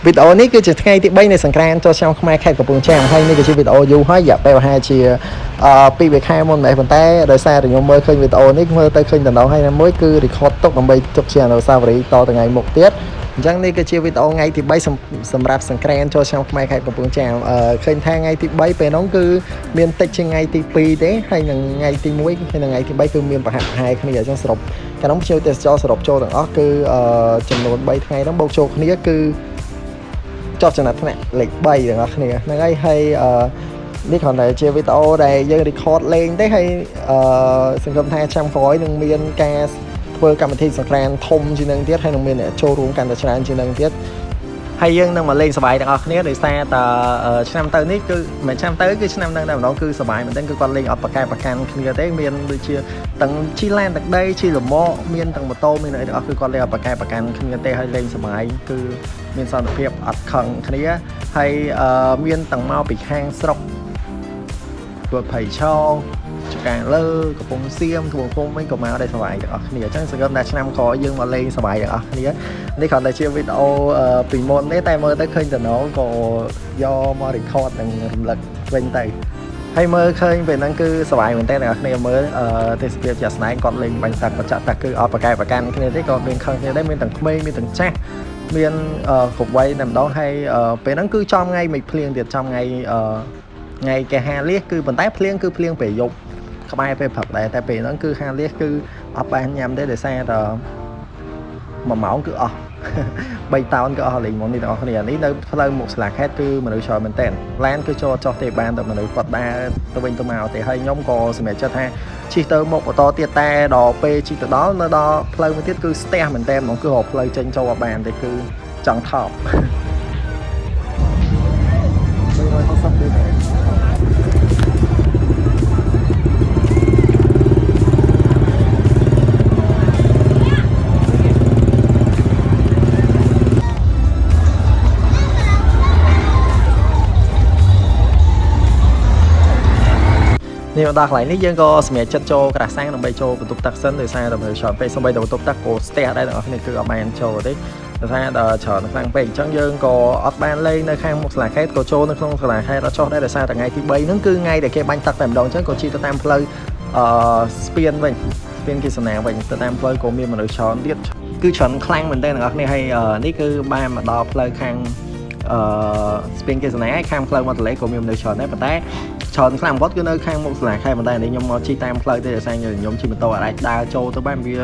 វីដេអូនេះគឺជាថ្ងៃទី3នៃសង្ក្រាន្តចូលឆ្នាំខ្មែរខេត្តកំពង់ចាមហើយនេះគឺជាវីដេអូយូរហើយរយៈពេលប្រហែលជា2 ខែមុនដែរប៉ុន្តែដោយសារតែខ្ញុំមើលឃើញវីដេអូនេះមើលទៅឃើញដំណោះហើយមួយគឺ record ទុកដើម្បីទុកជាអនុស្សាវរីយ៍តទៅថ្ងៃមុខទៀតអញ្ចឹងនេះគឺជាវីដេអូថ្ងៃទី3សម្រាប់សង្ក្រាន្តចូលឆ្នាំខ្មែរខេត្តកំពង់ចាមឃើញថាថ្ងៃទី3ពេលនោះគឺមានតិចជាងថ្ងៃទី2ទេហើយនឹងថ្ងៃទី1ហើយនឹងថ្ងៃទី3គឺមានប្រហាក់ប្រហែលគ្នាអញ្ចឹងសរុបកាលនោះភ្ញៀវទេសចរសរុបចូលទាំងអស់គឺចំនួន3ថ្ងៃនោះបូកចូលគ្នាគឺចុះចំណាត់ថ្នាក់លេខ3ទាំងអស់គ្នាហ្នឹងហើយនេះគ្រាន់តែជាវីដេអូដែលយើង record លេងទេហើយសង្ឃឹមថាឆ្នាំក្រោយនឹងមានការធ្វើកម្មវិធីសង្ក្រាន្តធំជាងនឹងទៀតហើយនឹងមានអ្នកចូលរួមកាន់តែច្រើនជាងនឹងទៀតហើយយើងនឹងមកលេងសប្បាយទាំងអស់គ្នាដោយសារតែឆ្នាំទៅនេះគឺមិនឆ្នាំទៅគឺឆ្នាំនឹងតែម្ដងគឺសប្បាយមែនទែនគឺគាត់លេងអត់ប្រកែប្រកាន់គ្នាទេមានដូចជាទាំងជិះឡានទឹកដីជិះលំមកមានទាំងម៉ូតូមានអីទាំងអស់គឺគាត់លេងអត់ប្រកែប្រកាន់គ្នាទេហើយលេងសប្បាយគឺមានសន្តិភាពអត់ខឹងគ្នាហើយមានទាំងមកពីខាងស្រុកគាត់ភ័យឆោចកាលើកំពង់សៀមធំធំវិញក៏មកដែរសប្បាយទាំងអស់គ្នាអញ្ចឹងសង្ឃឹមថាឆ្នាំក្រោយយើងមកលេងសប្បាយទាំងអស់គ្នានេះគ្រាន់តែជាវីដេអូពីមុនទេតែមើលទៅឃើញតំណងក៏យកមក record និងរំលឹកវិញទៅហើយមើលឃើញពេលហ្នឹងគឺសប្បាយមែនតើអ្នកគ្នាមើលទេសភាពជាក់ស្ដែងគាត់លេងបាញ់ទឹកគាត់ចាក់ទឹកគឺអត់ប្រកែប្រកាន់គ្នាទេក៏មានខឹងគ្នាដែរមានទាំងក្មេងមានទាំងចាស់មានគ្រប់វ័យតែម្ដងហើយពេលហ្នឹងគឺចំថ្ងៃមិនភ្លៀងទៀតចំថ្ងៃថ្ងៃគេហាលៀសគឺប៉ុន្តែភ្លៀងគឺភ្លៀងពេលយប់ក្បែរពេលព្រឹកដែរតែពេលហ្នឹងគឺហាលៀសគឺអត់បានញ៉ាំទេដោយសារតែ1ម៉ោងគឺអស់3តោនក៏អស់លេងមកនេះទាំងអស់គ្នានេះនៅផ្លូវមុខសាលាខេត្តគឺមនុស្សច្រើនមែនតើឡានគឺចូលចុះទេបានតែមនុស្សគាត់ដើរទៅវិញទៅមកទេហើយខ្ញុំក៏សម្រេចចិត្តថាជិះទៅមុខបន្តទៀតតែដល់ពេលជិះទៅដល់នៅដល់ផ្លូវមួយទៀតគឺស្ទះមែនតើហ្មងគឺរកផ្លូវចេញចូលអត់បានទេគឺចង់ថប់នេះមកដល់កន្លែងនេះយើងក៏សម្រាប់ចិត្តចូលក្រាស់សាំងដើម្បីចូលបន្ទប់ទឹកសិនដោយសារតែមើលច្រើនពេកសូម្បីតែបន្ទប់ទឹកក៏ស្ទះដែរទាំងអស់គ្នាគឺអត់បានចូលទេដោយសារតែច្រើនខ្លាំងពេកអញ្ចឹងយើងក៏អត់បានលេងនៅខាងមុខសាលាខេត្តក៏ចូលនៅក្នុងសាលាខេត្តអត់ចុះដែរដោយសារតែថ្ងៃទី3ហ្នឹងគឺថ្ងៃដែលគេបាញ់ទឹកតែម្ដងអញ្ចឹងក៏ជិះទៅតាមផ្លូវស្ពានវិញស្ពានគិសនាវិញទៅតាមផ្លូវក៏មានមនុស្សច្រើនទៀតគឺច្រើនខ្លាំងមែនទែនទាំងអស់គ្នាហើយនេះគឺបានមកដល់ផ្លូវខាងស្ពានគិសនាហើយខាងផ្លូវមាត់ទន្លេក៏មានមនុស្សច្រើនដែរប៉ុន្តែច្រើនខ្លាំងបំផុតគឺនៅខាងមុខសាលាខេត្តប៉ុន្តែនេះខ្ញុំមកជិះតាមផ្លូវទេដោយសារខ្ញុំជិះម៉ូតូអាចដើរចូលទៅបានវា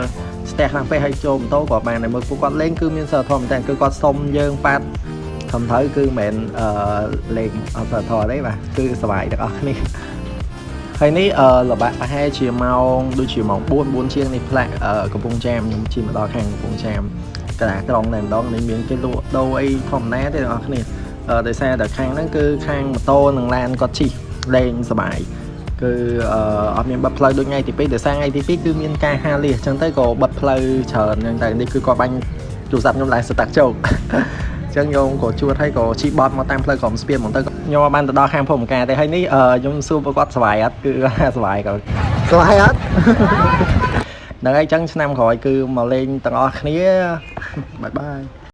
ស្ទះខ្លាំងពេកហើយចូលម៉ូតូក៏បានតែមើលពួកគាត់លេងគឺមានសិលធម៌មែនតើគឺគាត់សុំយើងប៉ាត់ខំត្រូវគឺមិនលេងអត់សិលធម៌ទេបាទគឺសប្បាយទាំងអស់គ្នាហើយនេះលបាក់ប្រហែលជាម៉ោងដូចជាម៉ោង4ជាងនេះផ្លាក់កំពង់ចាមខ្ញុំជិះមកដល់ខាងកំពង់ចាមកណ្ដាលក្រុងតែម្ដងនេះមានគេលក់ដូរអីធម្មតាទេទាំងអស់គ្នាដោយសារតែខាងហ្នឹងគឺខាងម៉ូតូនិងឡានគាត់ជិះលេងសប្បាយគឺអត់មានបិទផ្លូវដូចថ្ងៃទី2ដោយសារថ្ងៃទី2គឺមានការហាលៀសអញ្ចឹងទៅក៏បិទផ្លូវច្រើនអញ្ចឹងតែនេះគឺគាត់បាញ់ទូរស័ព្ទខ្ញុំឡើងស្តាក់ជោគអញ្ចឹងខ្ញុំក៏ជួតហើយក៏ជិះបត់មកតាមផ្លូវក្រមស្ពានមកទៅខ្ញុំបានទៅដល់ខាងភូមិការទេហើយនេះខ្ញុំសួរពួកគាត់សប្បាយអត់គឺសប្បាយក៏សប្បាយអត់ហ្នឹងហើយអញ្ចឹងឆ្នាំក្រោយគឺមកលេងទាំងអស់គ្នាបាយបាយ